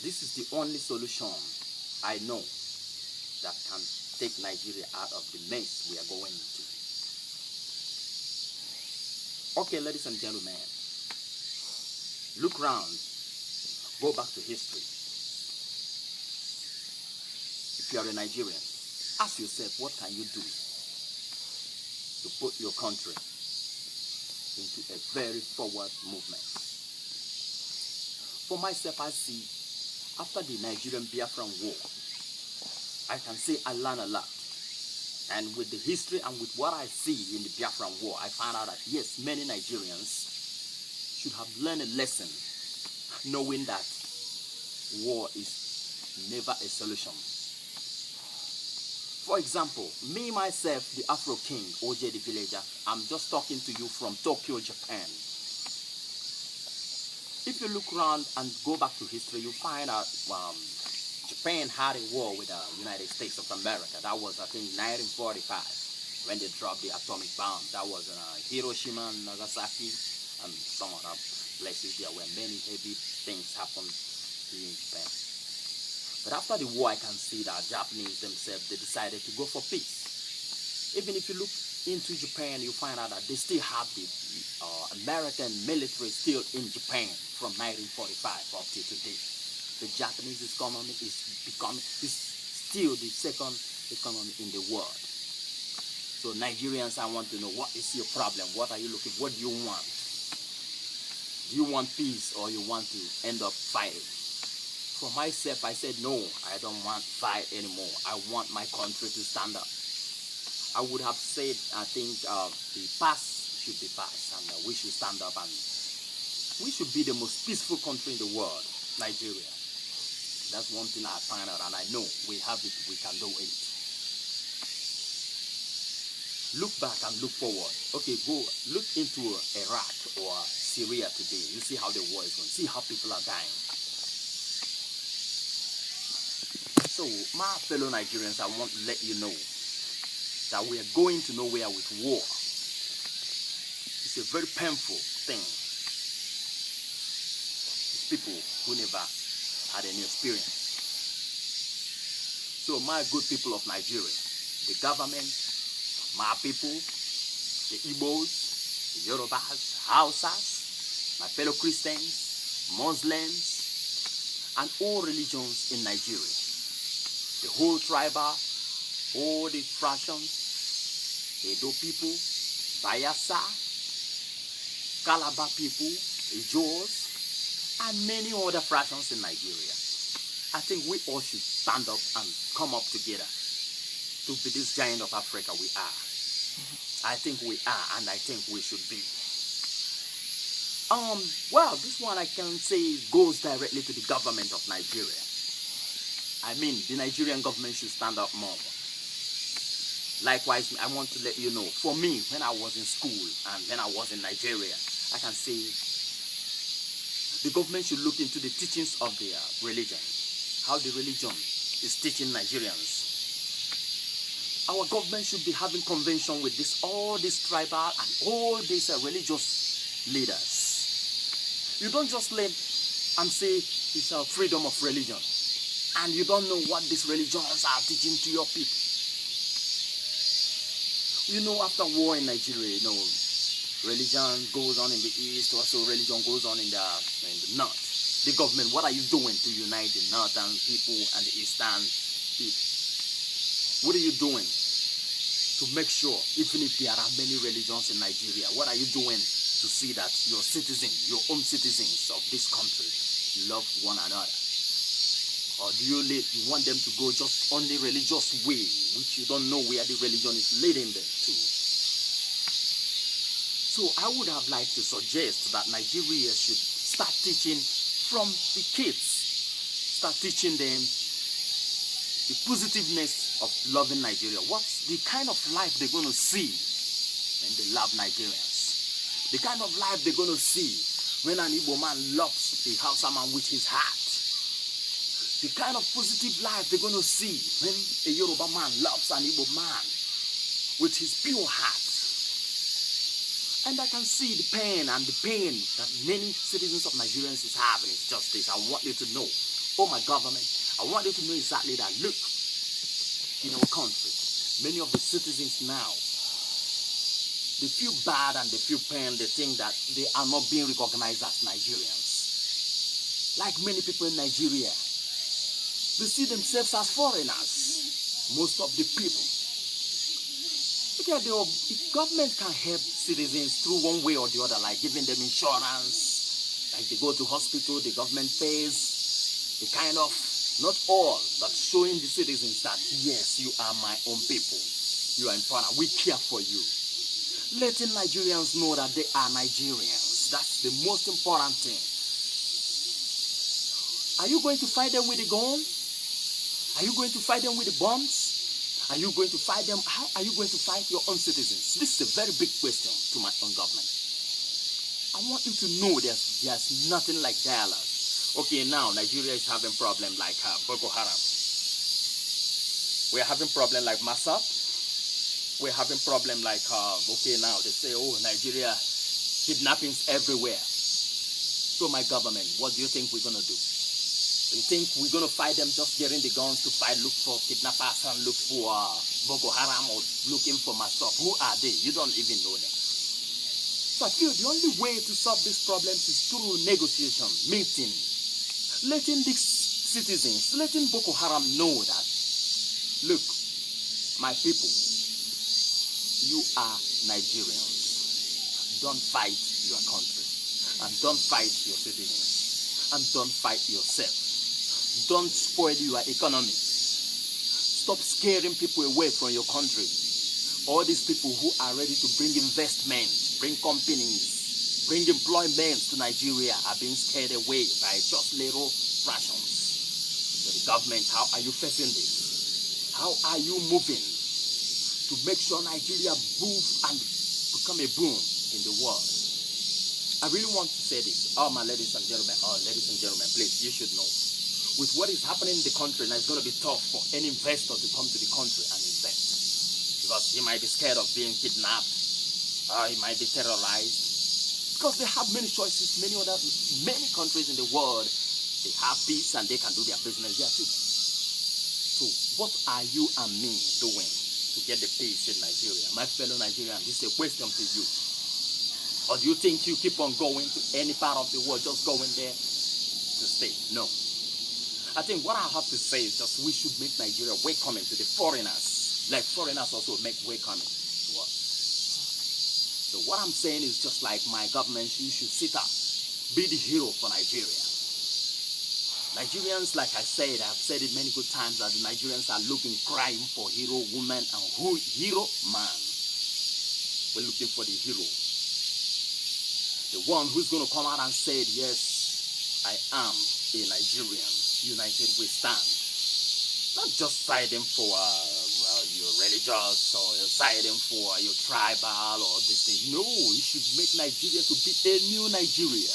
This is the only solution I know that can take Nigeria out of the mess we are going into. Okay, ladies and gentlemen, look round, go back to history. If you are a Nigerian, ask yourself, what can you do to put your country into a very forward movement? For myself, I see, after the Nigerian Biafran War, I can say I learned a lot. And with the history and with what I see in the Biafran War, I found out that yes, many Nigerians should have learned a lesson, knowing that war is never a solution. For example, me, myself, the Afro King, OJ the Villager, I'm just talking to you from Tokyo, Japan. If you look around and go back to history, you find out Japan had a war with the United States of America. That was, I think, 1945, when they dropped the atomic bomb. That was in Hiroshima and Nagasaki and some other places there where many heavy things happened here in Japan. But after the war, I can see that Japanese themselves, they decided to go for peace. Even if you look into Japan, you find out that they still have the American military still in Japan from 1945 up to today. The Japanese economy is still the second economy in the world. So Nigerians, I want to know, what is your problem? What are you looking for? What do you want? Do you want peace, or you want to end up fighting? For myself, I said, no, I don't want fight anymore. I want my country to stand up. I would have said, I think the past should be past, and we should stand up, and we should be the most peaceful country in the world, Nigeria. That's one thing I find out, and I know we have it, we can do it. Look back and look forward. Okay, go look into Iraq or Syria today. You see how the war is going. See how people are dying. So, my fellow Nigerians, I want to let you know that we are going to nowhere with war. It's a very painful thing. It's people who never had any experience. So, my good people of Nigeria, the government, my people, the Igbos, the Yorubas, Hausas, my fellow Christians, Muslims, and all religions in Nigeria, the whole tribal, all the fractions, Edo people, Bayelsa, Calabar people, Ijaws, and many other fractions in Nigeria. I think we all should stand up and come up together to be this giant of Africa we are. I think we are, and I think we should be. Well, this one I can say goes directly to the government of Nigeria. I mean, the Nigerian government should stand up more. Likewise, I want to let you know, for me, when I was in school and when I was in Nigeria, I can say the government should look into the teachings of their religion, how the religion is teaching Nigerians. Our government should be having convention with all these tribal and all these religious leaders. You don't just let and say it's a freedom of religion, and you don't know what these religions are teaching to your people. You know, after war in Nigeria, you know, religion goes on in the east, also religion goes on in the north. The government, what are you doing to unite the northern people and the eastern people? What are you doing to make sure, even if there are many religions in Nigeria, what are you doing to see that your citizens, your own citizens of this country love one another? Or do you want them to go just on the religious way, which you don't know where the religion is leading them to? So I would have liked to suggest that Nigeria should start teaching from the kids, start teaching them the positiveness of loving Nigeria. What's the kind of life they're going to see when they love Nigerians? The kind of life they're going to see when an Igbo man loves a Hausa man with his heart. The kind of positive life they're going to see when a Yoruba man loves an Igbo man with his pure heart. And I can see the pain that many citizens of Nigerians is having. It's just this. I want you to know Oh, my government, I want you to know exactly that. Look, in our country, many of the citizens now, they feel bad and they feel pain. They think that they are not being recognized as Nigerians. Like many people in Nigeria, they see themselves as foreigners. Most of the people. Because the government can help citizens through one way or the other, like giving them insurance, like they go to hospital, the government pays, the kind of, not all, but showing the citizens that, yes, you are my own people. You are important. We care for you. Letting Nigerians know that they are Nigerians. That's the most important thing. Are you going to fight them with the gun? Are you going to fight them with the bombs? Are you going to fight them? How are you going to fight your own citizens? This is a very big question to my own government. I want you to know there's nothing like dialogue. Okay, now Nigeria is having problem like Boko Haram. We're having problem like Masab. We're having problem like, okay, now they say, oh, Nigeria, kidnappings everywhere. So my government, what do you think we're going to do? You think we're going to fight them just getting the guns to fight, look for kidnappers and look for Boko Haram or looking for Masab? Who are they? You don't even know them. So I feel the only way to solve these problems is through negotiation, meeting, letting these citizens, letting Boko Haram know that, look, my people, you are Nigerians. Don't fight your country. And don't fight your citizens. And don't fight yourself. Don't spoil your economy. Stop scaring people away from your country. All these people who are ready to bring investment, bring companies, bring employment to Nigeria are being scared away by just little fractions. So the government, how are you facing this? How are you moving to make sure Nigeria move and become a boom in the world? I really want to say this. Oh, my ladies and gentlemen, please, you should know. With what is happening in the country, now it's going to be tough for any investor to come to the country and invest. Because he might be scared of being kidnapped. He might be terrorized. Because they have many choices, many countries in the world, they have peace and they can do their business there too. So what are you and me doing to get the peace in Nigeria? My fellow Nigerians, this is a question to you. Or do you think you keep on going to any part of the world, just going there to stay? No. I think what I have to say is just we should make Nigeria welcoming to the foreigners. Like foreigners also make welcoming to us. So what I'm saying is just like my government, you should sit up. Be the hero for Nigeria. Nigerians, like I said, I've said it many good times that the Nigerians are looking, crying for hero woman and hero man. We're looking for the hero. The one who's going to come out and say, yes, I am a Nigerian. United we stand. Not just siding for your religious or you're siding for your tribal or this thing. No, you should make Nigeria to be a new Nigeria.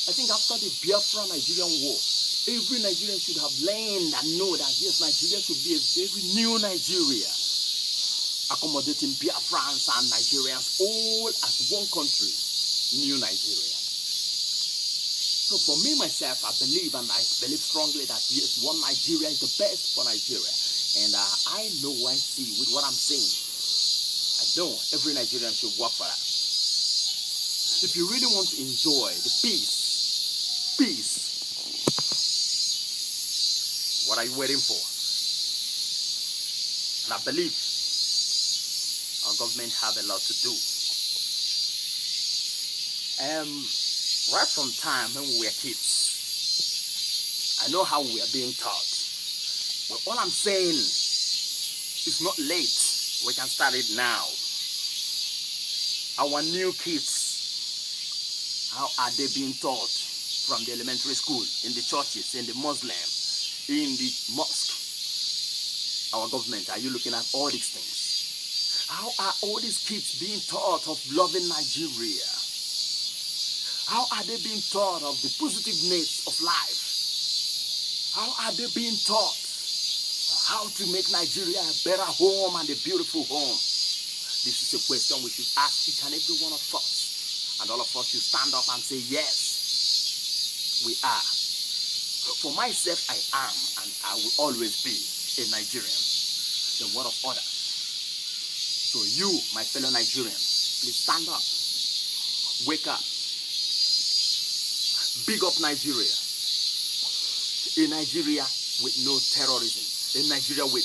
I think after the Biafra-Nigerian war, every Nigerian should have learned and know that yes, Nigeria should be a very new Nigeria. Accommodating Biafrans and Nigerians all as one country, new Nigeria. So for me, myself, I believe strongly that yes, one Nigeria is the best for Nigeria. And I know, I see with what I'm saying. I know every Nigerian should work for that. If you really want to enjoy the peace, what are you waiting for? And I believe our government have a lot to do. Right from time when we were kids, I know how we are being taught. But all I'm saying is not late. We can start it now. Our new kids, how are they being taught from the elementary school, in the churches, in the Muslim, in the mosque? Our government, are you looking at all these things? How are all these kids being taught of loving Nigeria? How are they being taught of the positiveness of life? How are they being taught how to make Nigeria a better home and a beautiful home? This is a question we should ask each and every one of us. And all of us should stand up and say, yes, we are. For myself, I am and I will always be a Nigerian, the word of order. So you, my fellow Nigerians, please stand up, wake up, big up Nigeria, a Nigeria with no terrorism, a Nigeria with